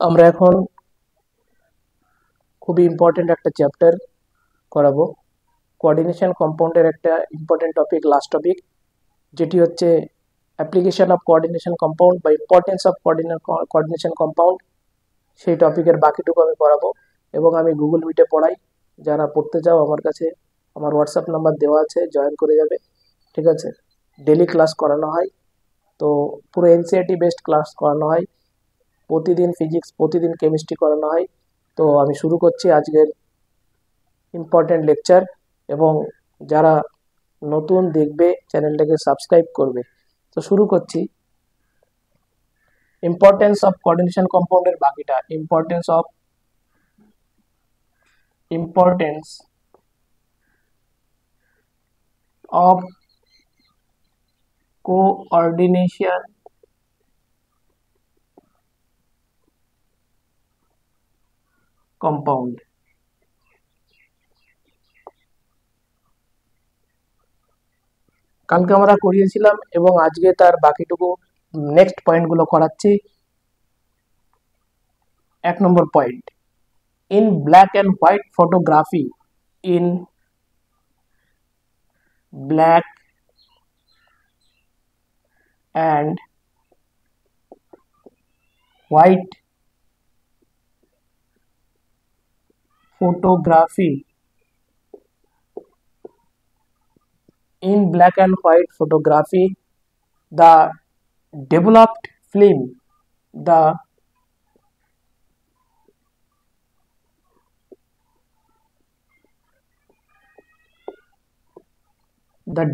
আমরা এখন খুবই ইম্পর্টেন্ট একটা চ্যাপ্টার করাবো। কোঅর্ডিনেশন কম্পাউন্ডের একটা ইম্পর্টেন্ট টপিক, লাস্ট টপিক, যেটি হচ্ছে অ্যাপ্লিকেশন অফ কোঅর্ডিনেশন কম্পাউন্ড বা ইম্পর্টেন্স অফ কোঅর্ডিনেশন কম্পাউন্ড। সেই টপিকের বাকিটুকু আমি পড়াবো এবং আমি গুগল মিটে পড়াই। যারা পড়তে চাও আমার কাছে আমার হোয়াটসঅ্যাপ নাম্বার দেওয়া আছে, জয়েন করে যাবে। ঠিক আছে, ডেলি ক্লাস করানো হয়, তো পুরো এনসিইআরটি বেসড ক্লাস করানো হয়। প্রতিদিন ফিজিক্স, প্রতিদিন কেমিস্ট্রি করানো হয়। তো আমি শুরু করছি আজকের ইম্পর্টেন্ট লেকচার, এবং যারা নতুন দেখবে চ্যানেলটাকে সাবস্ক্রাইব করবে। তো শুরু করছি। ইম্পর্টেন্স অফ কোঅর্ডিনেশন কম্পাউন্ডের বাকিটা, ইম্পর্টেন্স অফ কোঅর্ডিনেশন কম্পাউন্ড। কালকে আমরা করিয়েছিলাম এবং আজকে তার বাকিটুকু নেক্সট পয়েন্টগুলো করাচ্ছি। 1 নম্বর পয়েন্ট, in black and white photography, in black and white photography, in black and white photography, the developed film, the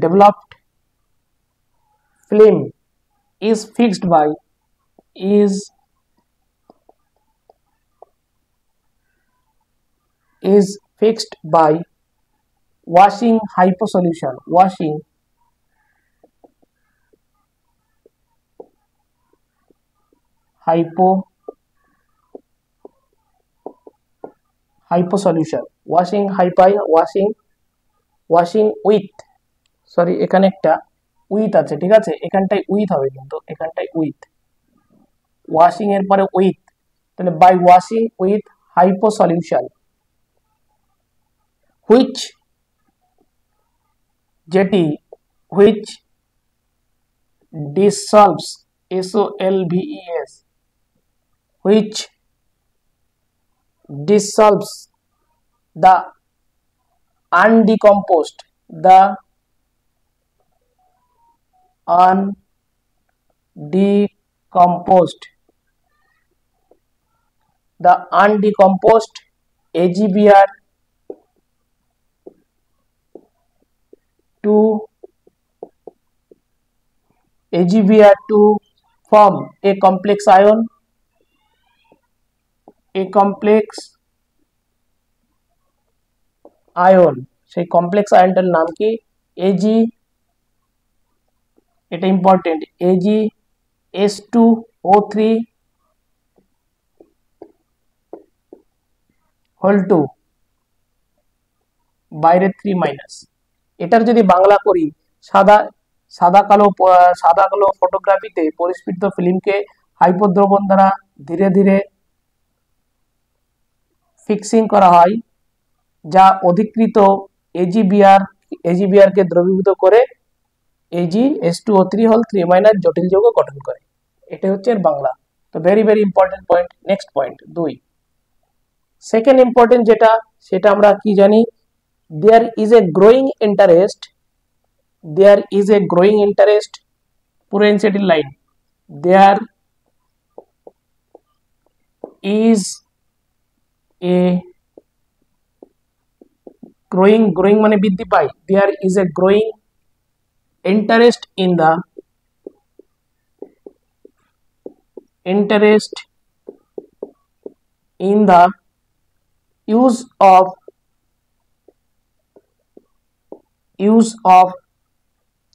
developed film is fixed by washing hypo solution, hypo solution, washing with, sorry এখানে একটা with আছে, ঠিক আছে, এখানটাই with হবে, কিন্তু এখানটাই with, washing এর পরে with, তাহলে by washing with hypo solution, which, যেটি, which dissolves, SOLVES, which dissolves the undecomposed, AgBr to form a complex ion, সেই কমপ্লেক্স আয়নটার নাম কি? Ag, এটা ইম্পর্টেন্ট, AgS2O3 হোল 2 বাইরে 3 মাইনাস। এটার যদি বাংলা করি, সাদা কালো ফটোগ্রাফিতে পরিস্ফুটিত ফিল্মকে হাইপোদ্রবণ দ্বারা ধীরে ধীরে ফিক্সিং করা হয়, যা অধিকৃত AgBr কে দ্রবীভূত করে AgS2O3 হোল 3 মাইনাস জটিল যৌগ গঠন করে। এটা হচ্ছে এর বাংলা। তো very very important point. Next point 2, second important যেটা, সেটা আমরা কি জানি, there is a growing interest, পুরো NCERT line, there is a growing মানে বৃদ্ধি পায়, there is a growing interest in the use of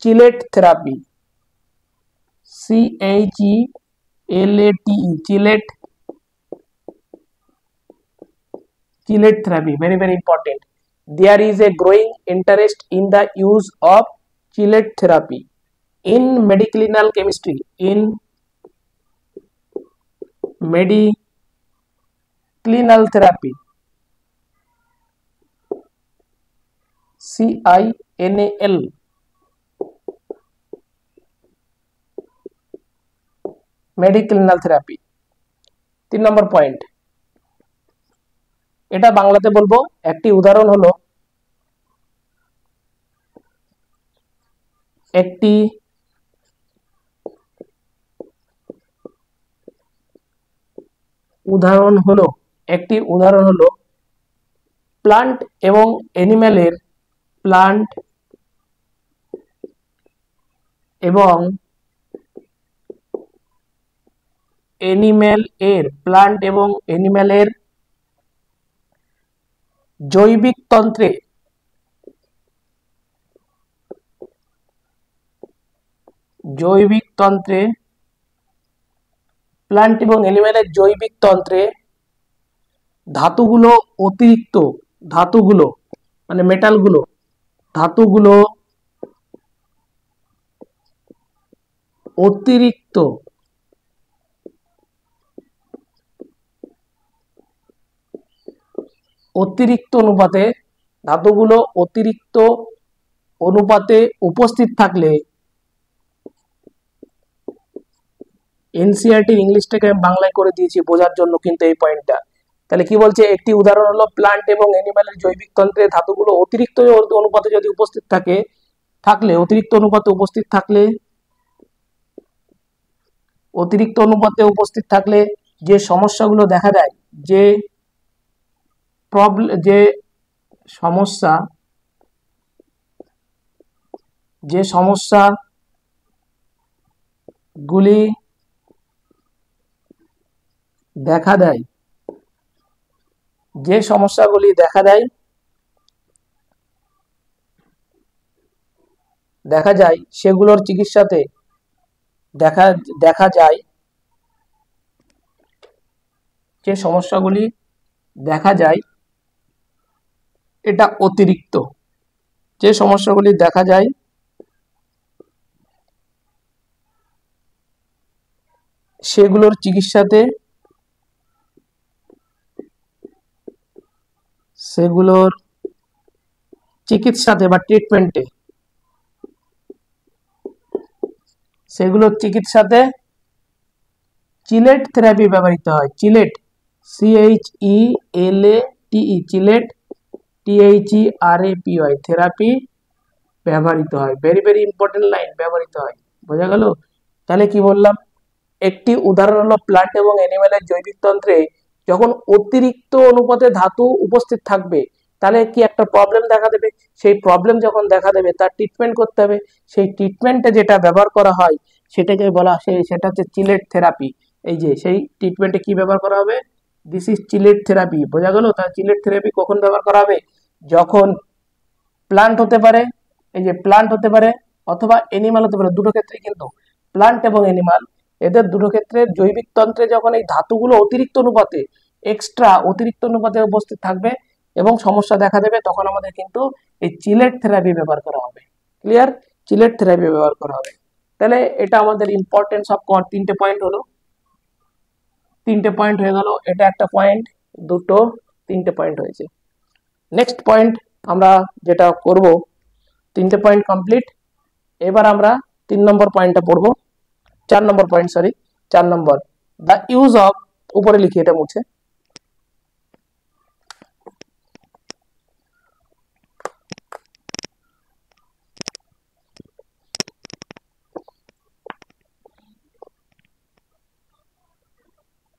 chillate therapy, CHELATE, chillate therapy, very very important. There is a growing interest in the use of chillate therapy in medicinal chemistry, clinical therapy, CINAL, medicinal therapy. 3 নম্বর পয়েন্ট, এটা বাংলাতে বলবো। একটি উদাহরণ হলো একটি উদাহরণ হলো প্লান্ট এবং অ্যানিম্যালের প্লান্ট এবং অ্যানিম্যালের জৈবিক তন্ত্রে প্লান্ট এবং অ্যানিম্যালের জৈবিক তন্ত্রে ধাতুগুলো মানে মেটালগুলো, ধাতুগুলো অতিরিক্ত অনুপাতে উপস্থিত থাকলে, এনসিইআরটির ইংলিশটাকে আমি বাংলায় করে দিয়েছি বোঝার জন্য কিন্তু এই পয়েন্টটা। তাহলে কি বলছে, একটি উদাহরণ হলো প্লান্ট এবং অ্যানিম্যালের জৈবিক তন্ত্রে ধাতুগুলো অতিরিক্ত অনুপাতে যদি উপস্থিত থাকলে যে সমস্যাগুলো দেখা যায়, যে সমস্যাগুলি দেখা যায় সেগুলোর চিকিৎসাতে দেখা যায় যে সমস্যাগুলি দেখা যায় এটা অতিরিক্ত, যে সমস্যাগুলি দেখা যায় সেগুলোর চিকিৎসাতে বা ট্রিটমেন্টে সেগুলোর চিকিৎসাতে চিলেট থেরাপি ব্যবহৃত হয়। Sylhet, CHELATE, Sylhet, THERAPY therapy ব্যবহৃত হয়। ভেরি ভেরি ইম্পর্টেন্ট লাইন, ব্যবহৃত হয়। বোঝা গেল? তাহলে কি বললাম, একটি উদাহরণ হলো প্লান্ট এবং অ্যানিম্যালের জৈবিক তন্ত্রে যখন অতিরিক্ত অনুপাতে ধাতু উপস্থিত থাকবে তাহলে কি একটা প্রবলেম দেখা দেবে। সেই প্রবলেম যখন দেখা দেবে তার ট্রিটমেন্ট করতে হবে। সেই ট্রিটমেন্টে যেটা ব্যবহার করা হয় সেটাকে বলা সেটা হচ্ছে চিলেট থেরাপি। এই যে সেই ট্রিটমেন্টে কি ব্যবহার করা হবে, দিস ইজ চিলেট থেরাপি। বোঝা গেল? তাহলে চিলেট থেরাপি কখন ব্যবহার করা হবে, যখন প্লান্ট হতে পারে, অথবা অ্যানিমাল হতে পারে, দুটো ক্ষেত্রে কিন্তু প্লান্ট এবং অ্যানিমাল এদের দুটো ক্ষেত্রে জৈবিক তন্ত্রে যখন এই ধাতুগুলো অতিরিক্ত অনুপাতে উপস্থিত থাকবে এবং সমস্যা দেখা দেবে, তখন আমাদের কিন্তু এই চিলেট থেরাপি ব্যবহার করা হবে। ক্লিয়ার? চিলেট থেরাপি ব্যবহার করা হবে। তাহলে এটা আমাদের ইম্পর্টেন্স অফ 3টে পয়েন্ট হলো, 3টে পয়েন্ট হয়ে গেল। এটা একটা পয়েন্ট, দুটো, 3টে পয়েন্ট হয়েছে। নেক্সট পয়েন্ট আমরা যেটা করব, 3টে পয়েন্ট কমপ্লিট। এবার আমরা 3 নম্বর পয়েন্টটা পড়বো, 4 নম্বর পয়েন্ট, 4 নম্বর, দ্য ইউজ অফ, উপরে লিখি এটা মুছে,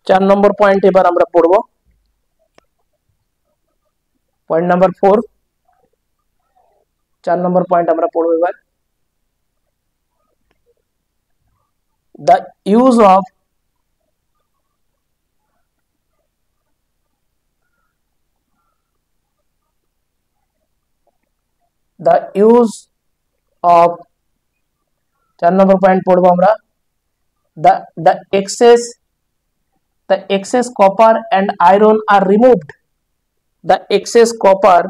চার নম্বর পয়েন্ট এবার আমরা পড়বো, পয়েন্ট নাম্বার 4। 4 নম্বর পয়েন্ট আমরা পড়বো এবার, the use of the use of 4 নম্বর পয়েন্ট পড়বো আমরা, the excess copper and iron are removed, the excess copper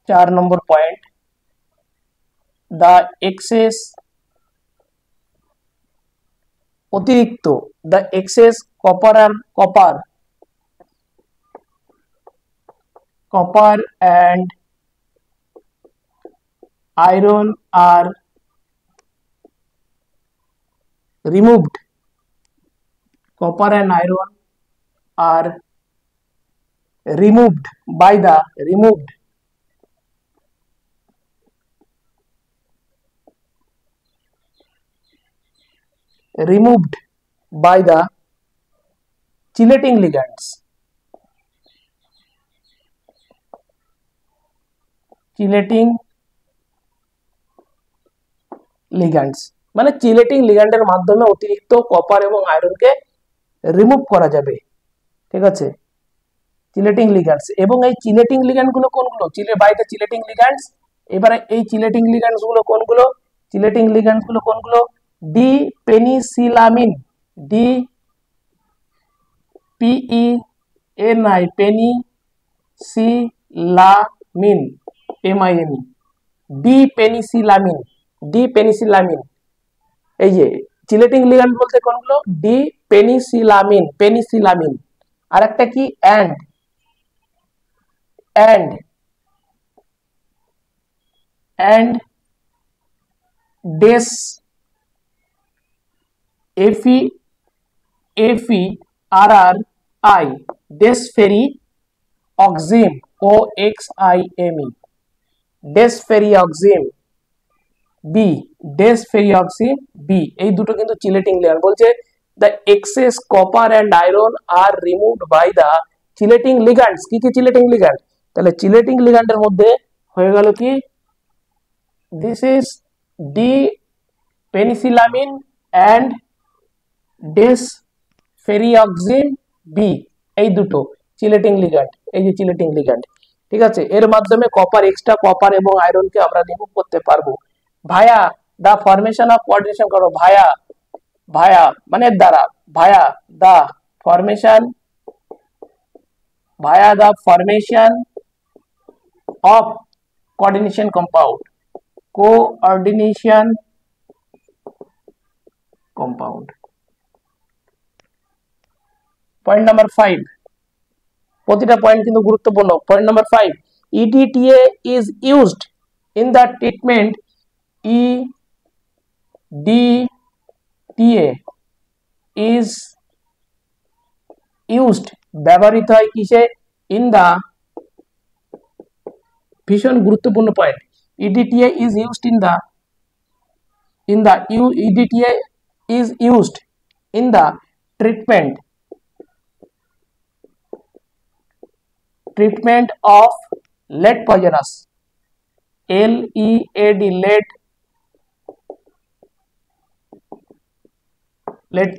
चार नंबर पॉइंट, the excess অতিরিক্ত, the excess copper and iron are removed. Copper and iron are removed by the chelating ligands. Chelating ligands মানে chelating লিগ্যান্ডের মাধ্যমে অতিরিক্ত copper এবং আয়রনকে remove করা যাবে। ঠিক আছে, চিলেটিং লিগ্যান্ডস। এবং এই চিলেটিং লিগ্যান্ড গুলো কোনগুলো? By the chelating ligands. এবারে এই চিলেটিং লিগ্যান্ডস গুলো কোনগুলো? চিলেটিং লিগ্যান্ডস গুলো কোনগুলো? D penicillamine, D PENI penicillamine, MINE, D penicillamine. এই যে চিলেটিং লিগ্যান্ড বলতে কোনগুলো? ডি পেনিসিলামিন। আর একটা কি? অ্যান্ড ডেস, FERRI, desferrioxime, OXIME, desferrioxime B, এই দুটো কিন্তু চিলেটিং লিগ্যান্ড। বলছে the excess copper and iron are removed by the chelating ligands. কি কি চিলেটিং লিগ্যান্ড? তাহলে চিলেটিং লিগ্যান্ডের মধ্যে হয়ে গেল কি? This is D penicillamine and desferrioxime B, এই দুটো চিলেটিং লিগ্যান্ড। এই যে চিলেটিং লিগ্যান্ড, ঠিক আছে, এর মাধ্যমে কপার, এক্সট্রা কপার এবং আয়রনকে আমরা রিমুভ করতে পারবো via the formation of coordination. করো ভায়া মানে দ্বারা, via the formation of coordination compound, point number 5, প্রতিটা পয়েন্ট কিন্তু গুরুত্বপূর্ণ। Point number 5, EDTA is used in the treatment, EDTA is used, ব্যবহৃত হয় কিসে? in the, ভীষণ গুরুত্বপূর্ণ point, EDTA is used in the EDTA is used in the treatment of lead poisonous, LED, lead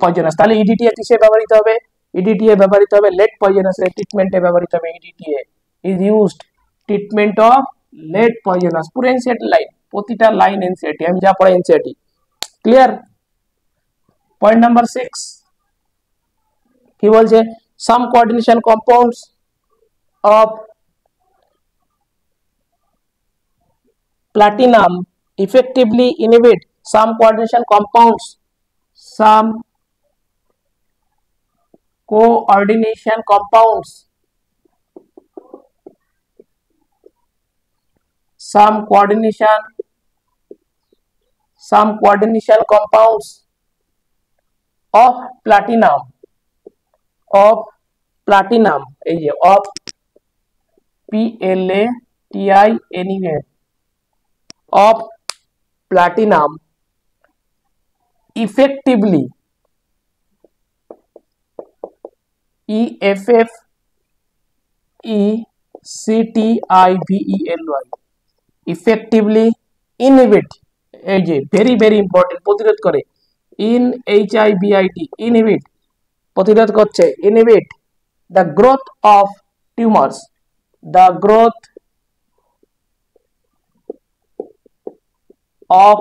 poisonous। তাহলে EDTA কিসে ব্যবহৃত হবে? EDTA ব্যবহৃত হবে lead poisonous এর ট্রিটমেন্টে ব্যবহৃত হবে। EDTA is used treatment of lead poisonous। পুরো এনসিইআরটি লাইন, প্রতিটা লাইন এনসিইআরটি, আমি যা পড়াই এনসিইআরটি। ক্লিয়ার? পয়েন্ট নাম্বার 6 কি বলছে? Some coordination compounds of platinum effectively inhibit some coordination compounds of platinum, এই যে of PLATINUM, of platinum effectively, EFFECTIVELY, effectively inhibit, এই যে ভেরি ভেরি ইম্পর্টেন্ট, প্রতিরোধ করে, INHIBIT, inhibit, প্রতিরোধ করছে, inhibit the growth of tumors, the growth of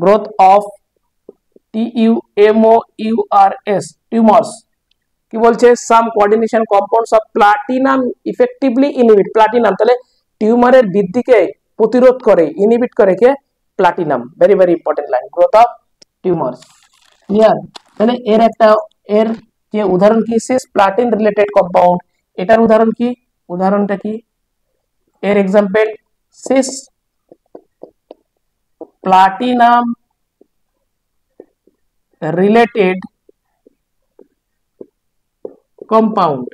growth of TUMORS, tumors। কি বলছে? Some coordination compounds of platinum effectively inhibit, platinum, তাহলে টিউমারের বৃদ্ধিকে প্রতিরোধ করে, ইনহিবিট করে কে? Platinum. Very very important line, growth of tumours. Clear? তাহলে এর যে উদাহরণ কি? Cisplatin related compound. এটার উদাহরণ কি? উদাহরণটা কি? এর example cis platinum related compound.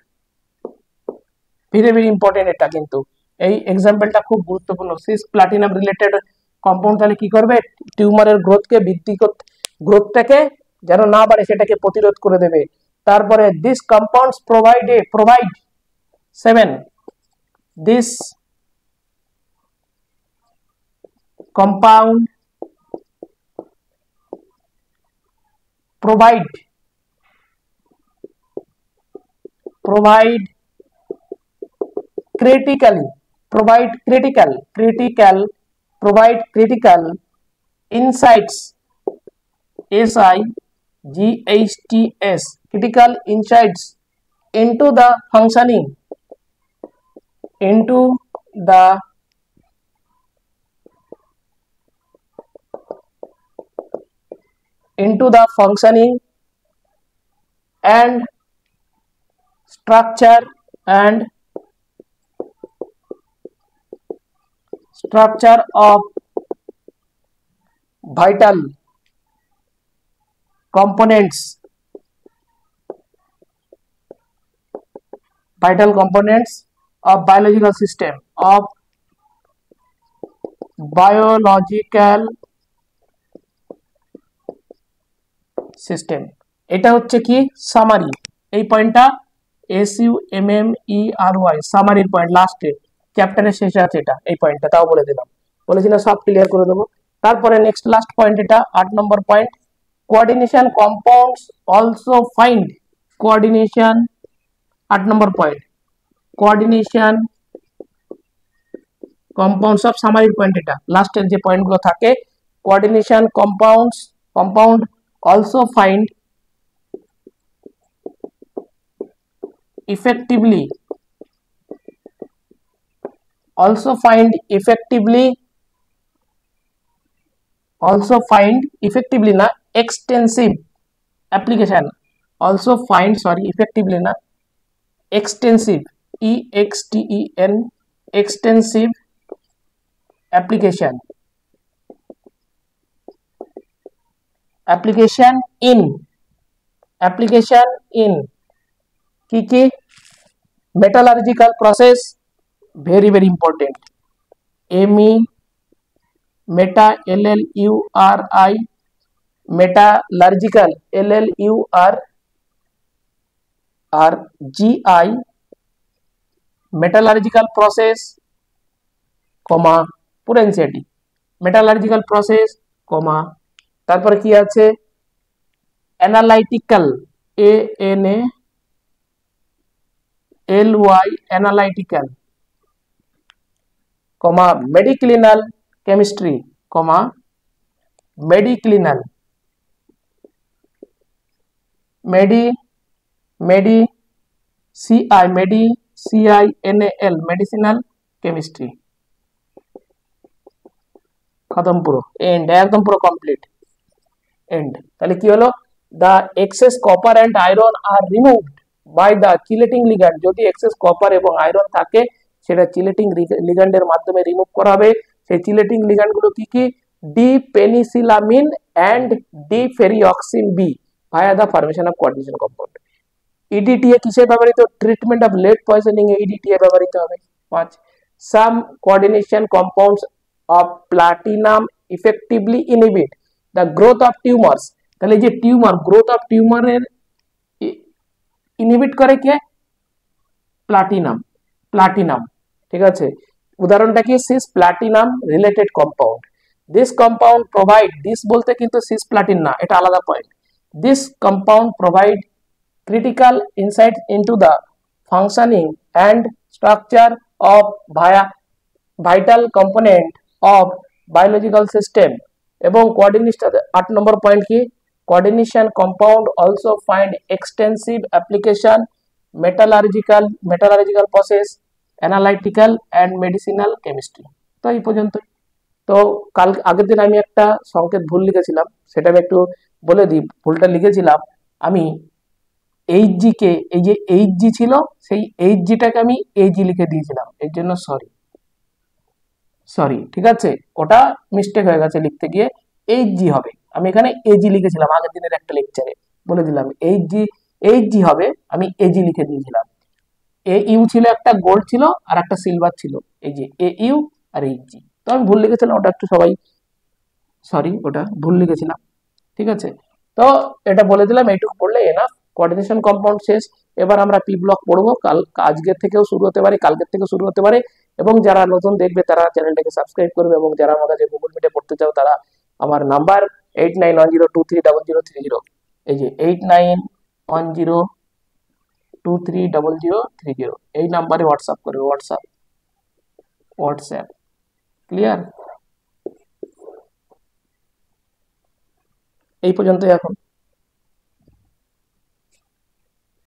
Very very important এটা, কিন্তু এই এক্সাম্পলটা খুব গুরুত্বপূর্ণ। সিস প্লাটিনাম রিলেটেড কম্পাউন্ড তাহলে কি করবে? টিউমারের গ্রোথকে বৃদ্ধি করতে, গ্রোথটাকে যেন না বাড়ে সেটাকে প্রতিরোধ করে দেবে। তারপরে this compounds provide 7 this compound provide critical insights, SIGHTS, critical insights into the functioning and structure of vital components of biological system, এটা হচ্ছে কি? সামারি। এই পয়েন্টটা SUMMERY, সামারির পয়েন্ট, লাস্টে চ্যাপ্টারের শেষে আছে এটা, এই পয়েন্টটা তাও বলে দিলাম, বলেছি না সব ক্লিয়ার করে দেবো। তারপরে নেক্সট লাস্ট পয়েন্ট, এটা 8 নম্বর point, coordination compounds also find. কোঅর্ডিনেশন 8 নম্বর পয়েন্ট, কোঅর্ডিনেশন কম্পাউন্ড, সব সামারির পয়েন্ট, এটা লাস্টের যে পয়েন্টগুলো থাকে। Coordination compound also find effectively না extensive application, extensive extensive application in কি metallurgical process, very very important, METALLURI, metallurgical LLURGI, metallurgical process, কমা পুরো এনসিআরটি, metallurgical process, কমা তারপরে কি আছে? analytical, ANALY, analytical, comma mediclinal chemistry, comma mediclinal, medicinal, medicinal chemistry, খতম পুরো, and, একদম পুরো complete, and. তাহলে কি হলো? the excess copper and iron are removed by the chelating ligand। যদি এক্সেস কপার এবং আয়রন থাকে সেটা চিলেটিং লিগ্যান্ডের মাধ্যমে রিমুভ করা হবে। সেই চিলেটিং লিগ্যান্ড গুলো কি কি? D penicillamine and desferrioxamine B via the formation of coordination compound. EDTA কিসে ব্যবহৃত? ট্রিটমেন্ট অফ লেড পয়জনিং এ ইডিটিএ ব্যবহৃত হবে। 5 some coordination compounds of platinum effectively inhibit the growth of tumours. তাহলে যে টিউমার, গ্রোথ অফ টিউমারের ইনহিবিট করে কে? প্লাটিনাম, ঠিক আছে। উদাহরণটা কি? Cis platinum related compound. This compound provide, this বলতে কিন্তু সিস প্লাটিন না, এটা আলাদা point. This compound provide critical insight into the functioning and structure of vital component of biological system. এবং কোঅর্ডিনেশন 8 নম্বর পয়েন্ট কি? coordination compound also find extensive application metallurgical process analytical and medicinal chemistry. তো এই পর্যন্তই। তো কাল আগের দিন আমি একটা সংকেত ভুল লিখেছিলাম, সেটা আমি একটু বলে দিই। ভুলটা লিখেছিলাম আমি এইচ জি কে, এই যে এইচ জি ছিল সেই এইচ জিটাকে আমি এইচ জি লিখে দিয়েছিলাম, এর জন্য সরি। সরি, ঠিক আছে, ওটা মিস্টেক হয়ে গেছে লিখতে গিয়ে, এইচ জি হবে। আমি এখানে এজি লিখেছিলাম, আগের দিনের একটা লেকচারে বলে দিলাম এইচ জি হবে, আমি এজি লিখে দিয়েছিলাম। এ ইউ ছিল, একটা গোল্ড ছিল আর একটা সিলভার ছিল, এই যে এ ইউ আর এইচ জি। তো আমি ভুল লিখেছিলাম, ওটা একটু সবাই সরি, ওটা ভুল লিখেছিলাম, ঠিক আছে। তো এটা বলে দিলাম, এইটুকু পড়লে এনাফ। কোঅর্ডিনেশন কম্পাউন্ড শেষ। এবার আমরা পি ব্লক পড়বো, কাল আজকের থেকেও শুরু হতে পারে, কালকের থেকেও শুরু হতে পারে। এবং যারা নতুন দেখবে তারা চ্যানেলটাকে সাবস্ক্রাইব করবে, এবং যারা আমার কাছে গুগল মিটে পড়তে চাও তারা আমার নাম্বার 8910230030, এই যে 8910230030, এই নাম্বারে হোয়াটসঅ্যাপ করবে। WhatsApp clear? এই পর্যন্তই এখন।